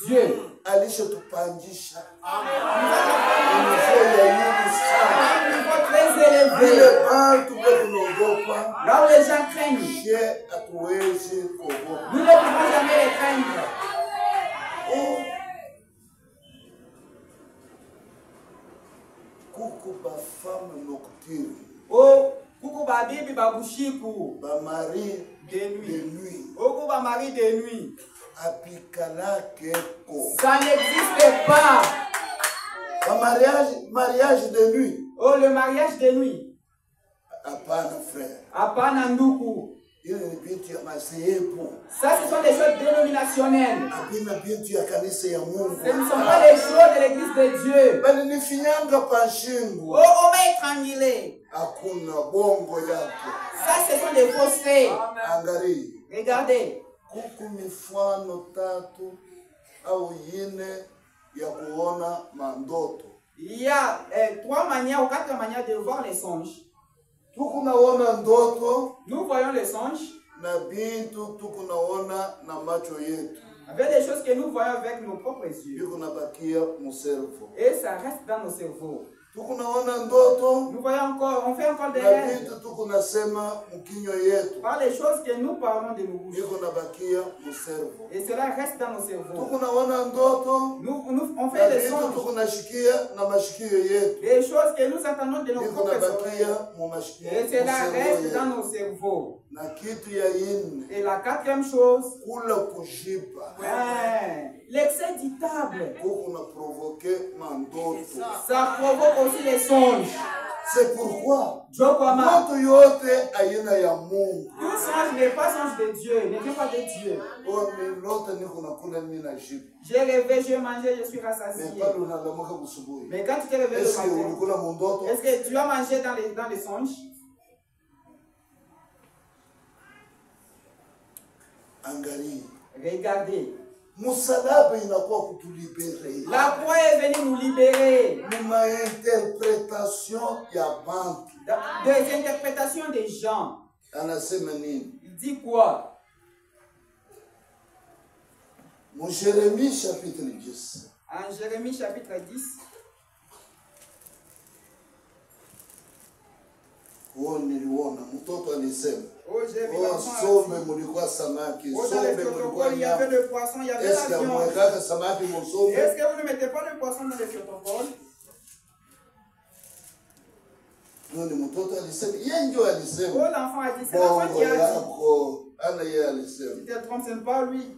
Dieu très élevé. Là où les gens craignent, nous ne pouvons jamais les craindre. Oh, coucou babibi babushiku. Ba mari de nuit. Coucou ba mari de nuit. Apikala keko. Ça n'existe pas. Un mariage de nuit. Oh, le mariage de nuit. Apana frère. Apana nduku. Ça, ce sont des choses dénominationnelles. Ce ne sont pas les choses de l'église de Dieu. Oh, on va étrangler. Ça, ce sont des faussetés. Regardez. Il y a 3 manières ou 4 manières de voir les songes. Nous voyons les songes. Avec des choses que nous voyons avec nos propres yeux. Et ça reste dans nos cerveaux. Nous voyons encore, on fait encore des rêves. Par les choses que nous parlons de nos bouches. Et cela reste dans nos cerveaux. On fait des songes. Des choses que nous entendons de nos propres oreilles. Et cela reste dans nos cerveaux. Et la 4e chose, l'excès du table. Ça provoque aussi les songes. C'est pourquoi tout songe n'est pas songe de Dieu, ne vient pas de Dieu. J'ai rêvé, j'ai mangé, je suis rassasié. Mais quand tu t'es réveillé le matin, est-ce que tu as mangé dans les songes? Regardez. La croix est venue nous libérer. Des interprétations des gens. Il dit quoi? En Jérémie chapitre 10. En Jérémie chapitre 10. Oh, niliona mtoto alisema. Oh, j'ai vu sombe mulikuwa samaki. Sombe mulikuwa il y avait le poisson, il y avait la viande. Est-ce que vous ne mettez pas le poisson dans le protocole? Non, le mtoto alisema. Yeye ndio alisema. Oh, l'enfant a dit, c'est l'enfant qui a dit. Ana yeye alisema. Si tu te trompes, ce n'est pas lui.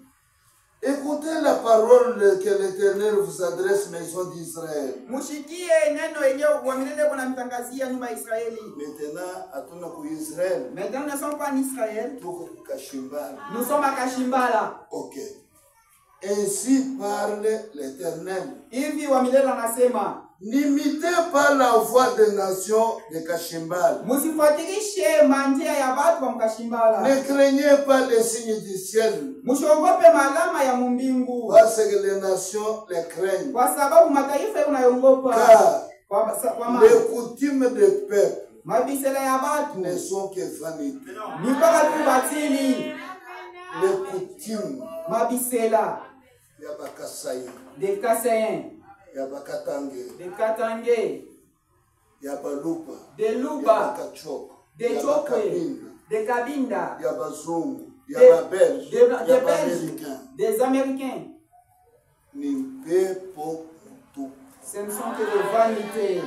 Écoutez la parole que l'Éternel vous adresse, maison d'Israël. Maintenant, nous ne sommes pas en Israël. Nous sommes à Kashimbala. Ok. Ainsi parle l'Éternel. N'imitez pas la voix des nations de Kashimbala. Ne craignez pas les signes du ciel. Parce que les nations les craignent. Car les coutumes des peuples ne sont que vanité. Les coutumes des Kassaïens, des Katangé, des Luba, des Chokwe, des Kabinda, des Américains. Ce ne sont que des vanités.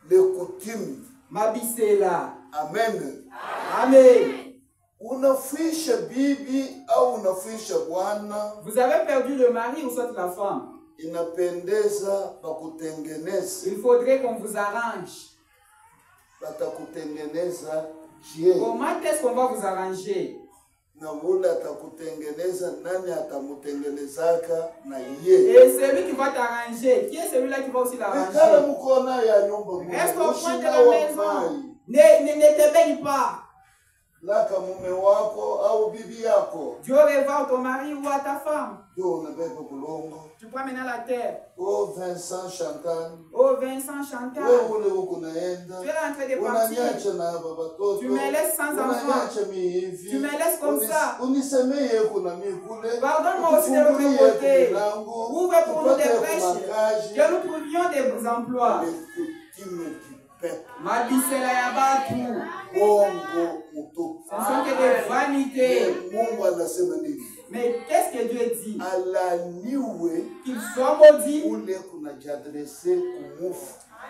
Les coutumes. Mabisela. Amen. Amen. Vous avez perdu le mari ou soit la femme. Il faudrait qu'on vous arrange. Comment est-ce qu'on va vous arranger? Na vula atakutengeneza, nani atamutengenezaka na ye. Et celui qui va t'arranger, qui est celui-là qui va aussi l'arranger? Reste au coin de la maison. Ne te baigne pas. Laka mume wako au bibi yako. Dieu revend ton mari ou à ta femme. Tu prends maintenant la terre. Oh Vincent Chantal. Oh Vincent Chantal. Tu es en train de partir. Tu me laisses sans enfant. Tu me laisses comme ça. Pardonne-moi aussi de l'autre côté. Ouvre pour nous des brèches. Que nous trouvions des emplois. Mabisela ya batu. Ce sont que des vanités. Mais qu'est-ce que Dieu dit? Qu'ils soient maudits.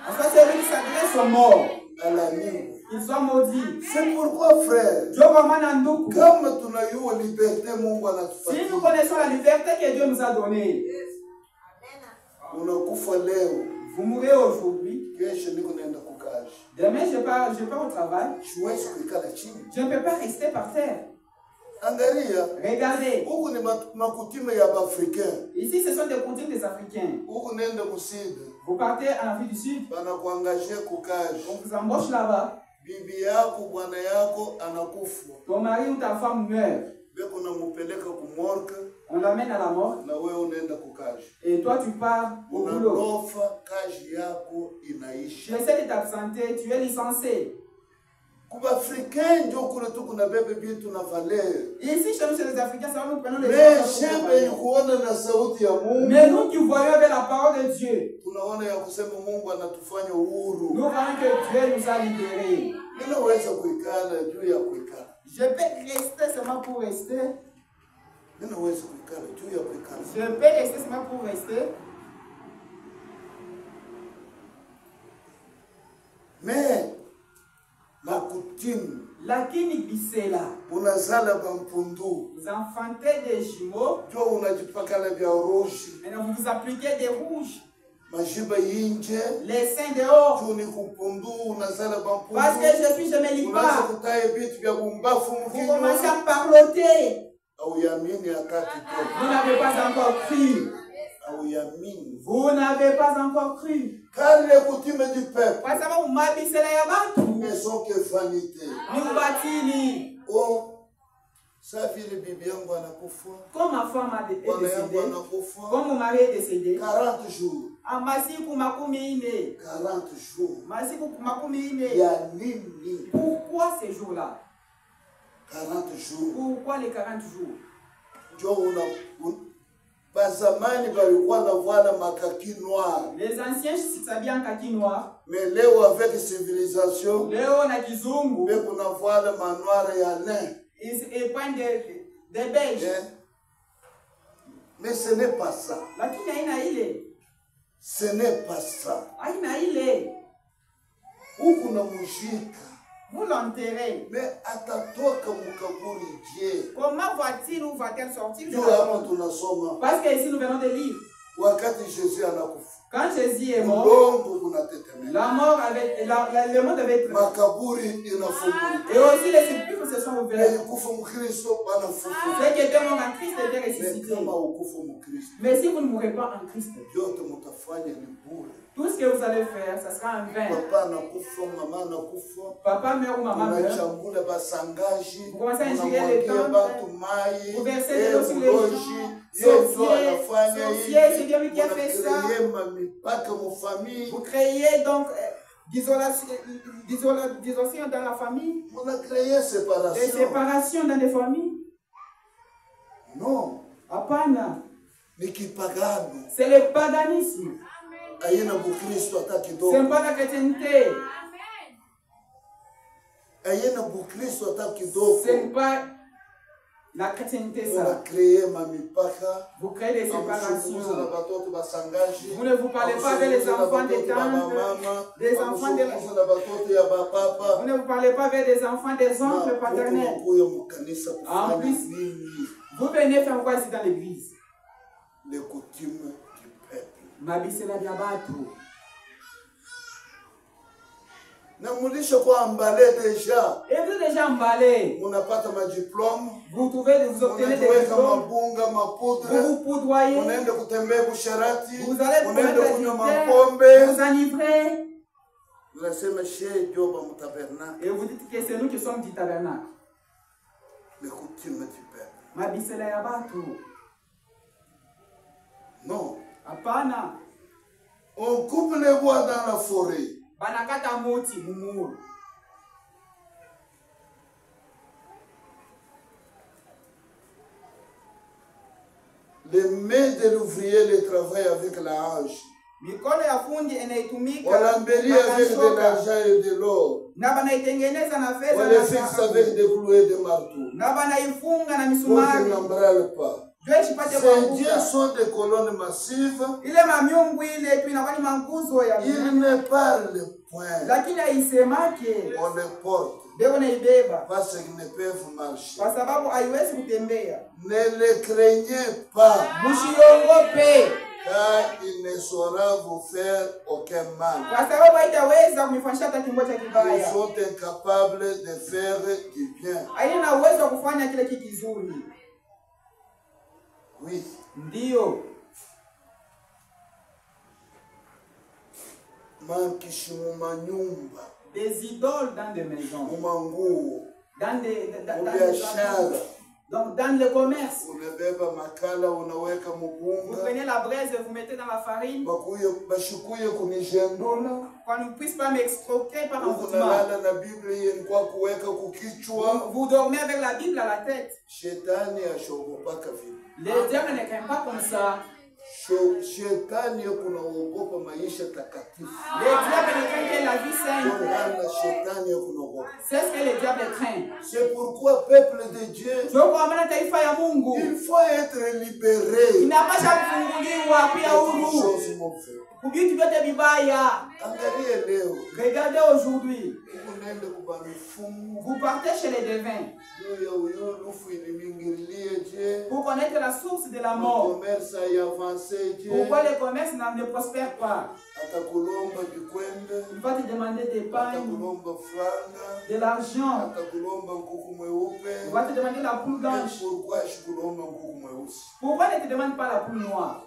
En fait, c'est lui qui s'adresse aux morts. Ils sont maudits. C'est pourquoi, frère, si nous connaissons la liberté que Dieu nous a donnée, vous mourrez aujourd'hui. Demain, je pars au travail. Je ne peux pas rester par terre. Regardez. Ici, ce sont des coutumes des Africains. Vous partez en Afrique du Sud. On vous embauche là-bas. Ton mari ou ta femme meurt. On l'amène à la mort. Et toi, tu pars au boulot. Tu essaies de t'absenter, tu es licencié. Ici, chez nous, chez les Africains, ça va nous prendre les mais nous qui voyons avec la parole de Dieu, nous voyons que Dieu nous a libérés. Je peux rester seulement pour rester. Je peux rester seulement pour rester. Mais la coutume, lakini bisela, vous enfantez des jumeaux, et vous appliquez des rouges, les seins dehors, parce que je me lis pas. Vous commencez à parloter. Vous n'avez pas encore cru. Vous n'avez pas encore cru. Car les coutumes du peuple ne sont que vanité. Oh, ça vient le bébé en comme ma femme est décédée, comme mon mari est décédé, 40 jours. 40 jours. Pourquoi ces jours-là? 40 jours. Pourquoi les 40 jours? Les anciens s'habillaient en kaki noir. Mais Léo avec civilisation, Léo na kizungu, ils prennent des beiges. Mais ce n'est pas ça. Ce n'est pas ça. Vous l'enterrez. Mais atatoka mukaburi je. Comment va-t-il ou va-t-elle sortir? Parce que ici nous venons de lire. Quand Jésus est mort, la mort avait, le monde avait été. Et aussi les sépulcres se sont ouverts. Ceux qui étaient morts en Christ étaient ressuscités. Mais si vous ne mourrez pas en Christ, tout ce que vous allez faire, ça sera en vain. Papa meurt ou maman meurt. Vous commencez à injurer les temples. Vous versez de l'eau sur les gens. Sorcier, c'est bien lui qui a fait ça. Vous créez donc d'isolation dans la famille. On a créé séparation. Des séparations dans les familles. Non. Apana. C'est le paganisme. C'est pas la chrétienté. C'est pas la chrétienté ça. Vous créez des séparations. Vous ne vous parlez pas avec les enfants des tantes, des enfants des... Vous ne vous parlez pas avec des enfants des oncles paternels. En plus, vous venez faire quoi ici dans l'église? Les coutumes. Na mulisha kwa emballé déjà. Et vous êtes déjà emballé. Munapata ma diplôme. Vous trouvez, vous obtenez des diplômes. Mabunga, mapoudre. Vous vous poudroyez. Munaenda kutembea busharati. Vous allez munaenda kunywa mapombe. vous enivrez. Unasema chez Joba mu tabernacle. Et vous dites que c'est nous qui sommes du tabernacle. Les coutumes du peuple. Mabisela ya batu. Non. Apana. On coupe les bois dans la forêt. Banakata moti mumuru. Les mains de l'ouvrier les travaillent avec la hanche. Mikono ya fundi inaitumika. Wanambeli avec de l'argent et de l'or. Na banaitengeneza na fedha na dhahabu. Fixe avec des clous et des marteaux. Na banaifunga na misumari. Pour que n'embrale pas. Ces dieux sont des colonnes massives. Il ne parle point. On les porte. Parce qu'ils ne peuvent marcher. Ne les craignez pas. Car il ne saura vous faire aucun mal. Ils sont incapables de faire du bien. Oui. Ndio. Mankishimuma nyumba. Des idoles dans des maisons. Mumanguo. Dans des biashara. Dans le commerce. Unabeba makala unaweka mubunga. Vous prenez la braise et vous mettez dans la farine. Bashikuye kunijendula. Qu'on ne puisse pas m'extroquer par un vêtement. Unalala na Biblia yenikuwa kuweka kukichwa. Vous dormez avec la Bible à la tête. Shetani ashogopaka vile. Les diables ne craignent pas comme ça. Shetani kunaogopa maisha takatifu. Les diables ne craignent que la vie sainte. Shetani kunaogopa. C'est ce que les diables craignent. C'est pourquoi peuple de Dieu, il faut être libéré. Il n'a pas jamais kufunguliwa pia huru. Kubitu vyote vibaya. Regardez aujourd'hui. Vous partez chez les devins. Pour connaître la source de la mort. Pourquoi le commerce ne prospère pas? Il va te demander des pagnes, de l'argent. Il va te demander la poule blanche. Pourquoi ne te demande pas la poule noire?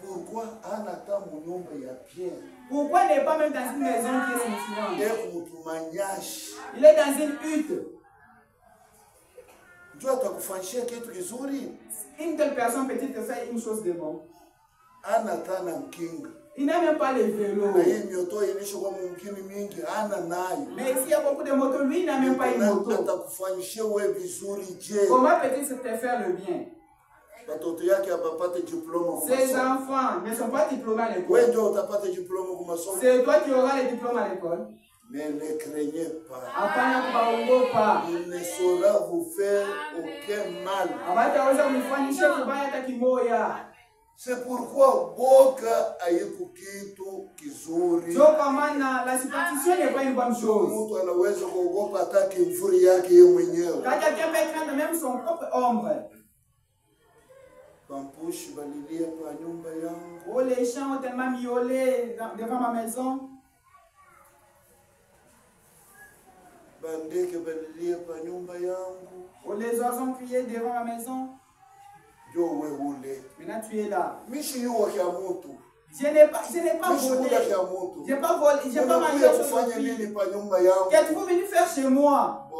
Pourquoi Pourquoi il n'est pas même dans une maison qui est signifiante? Il est dans une hutte. Une telle personne peut-il te faire une chose de bon? Il n'a même pas les vélos. Mais s'il y a beaucoup de motos, lui il n'a même pas une moto. Comment peut-il se faire le bien? Ses enfants ne sont pas diplômés à l'école. C'est toi qui auras les diplômes à l'école. Mais ne craignez pas. Il ne saura vous faire aucun mal. C'est pourquoi Boka ayekukitu kizuri. La superstition n'est pas une bonne chose. Mtu anaweza kuogopa hata kimvuri yake yeye mwenyewe. Quelqu'un peut craindre même son propre ombre. Bampushi balilia kwa nyumba yangu. Oh, les chiens ont tellement miaulé devant ma maison. Bandeke balilia kwa nyumba yangu. Oh, les oiseaux ont crié devant ma maison. Maintenant tu es là. Je n'ai pas volé. Je n'ai pas volé. Je n'ai pas mangé aujourd'hui. Qu'êtes-vous venu faire chez moi?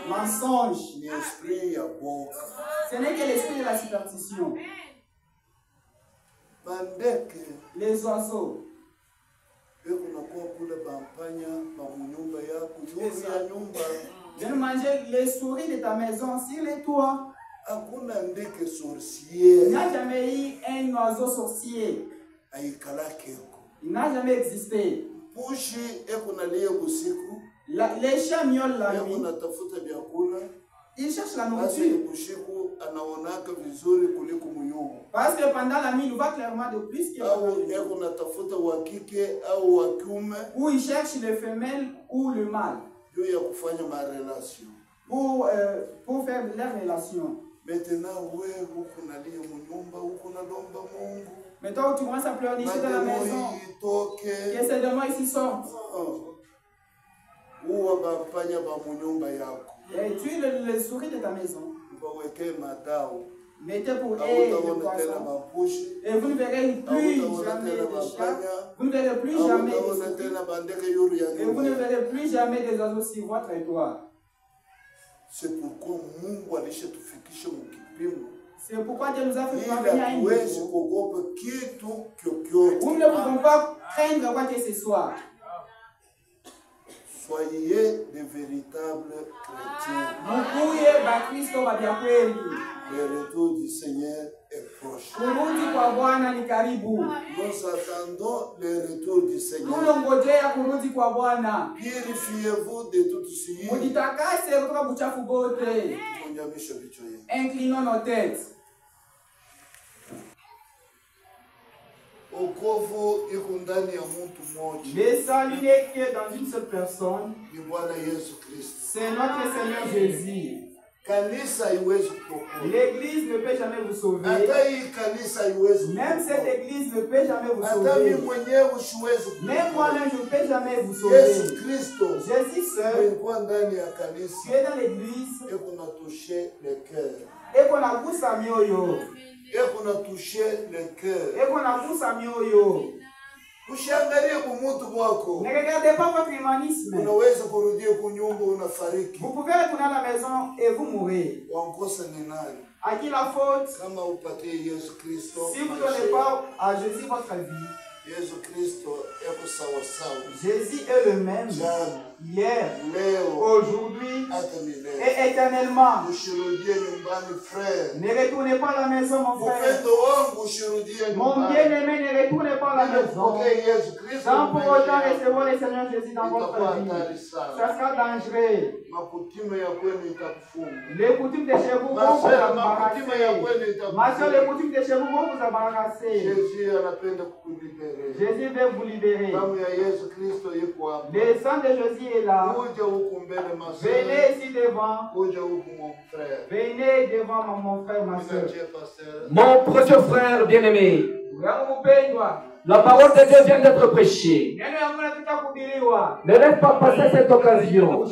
Mensonge. Ce n'est que l'esprit de la superstition. Les oiseaux. Viens manger les souris de ta maison sur les toits. Il n'a jamais eu un oiseau sorcier. Il n'a jamais existé. Les chiens miaulent la nuit. Ils cherchent la nourriture. Parce que pendant la nuit, il voit clairement de plus que ou il cherche le femelle ou le mâle. Pour faire la relation. Mais toi, tu commences à pleurnicher dans la maison. Que ces démons ici sortent. Et tue les souris de ta maison. Mettez pour elles le poisson. Et vous ne verrez plus jamais de chats. Vous ne verrez plus jamais de souris. Et vous ne verrez plus jamais des oiseaux sur votre territoire. C'est pourquoi Dieu nous a fait parvenir à un niveau où nous ne pouvons pas craindre quoi que ce soit. Soyez de véritables chrétiens. Le retour du Seigneur est proche. Nous attendons le retour du Seigneur. Purifiez-vous de toute suite. Inclinons nos têtes. Le salut n'est que dans une seule personne. C'est notre Seigneur Jésus. L'église ne peut jamais vous sauver. Même cette église ne peut jamais vous sauver. Même moi-même je ne peux jamais vous sauver. Jésus seul, qui est dans l'église, et qu'on a poussé à mioyo. Et qu'on a touché le cœur. Et qu'on a poussé à mioyo. Ne regardez pas votre humanisme. Vous pouvez retourner à la maison et vous mourir. À qui la faute? Si vous ne donnez pas à Jésus votre vie. Jésus est le même hier, aujourd'hui et éternellement. Ne retournez pas à la maison, mon frère. Mon bien-aimé, ne retournez pas à la maison. Sans pour autant recevoir le Seigneur Jésus dans votre vie. Ça sera dangereux. Les coutumes de chez vous vont vous embarrasser. Ma soeur, les coutumes de chez vous vont vous embarrasser. Jésus veut vous libérer. Le sang de Jésus est là. Venez ici devant. Venez devant mon frère, ma soeur. Mon précieux frère bien-aimé, la parole de Dieu vient d'être prêchée. Ne laisse pas passer cette occasion.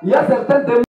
Il y a certains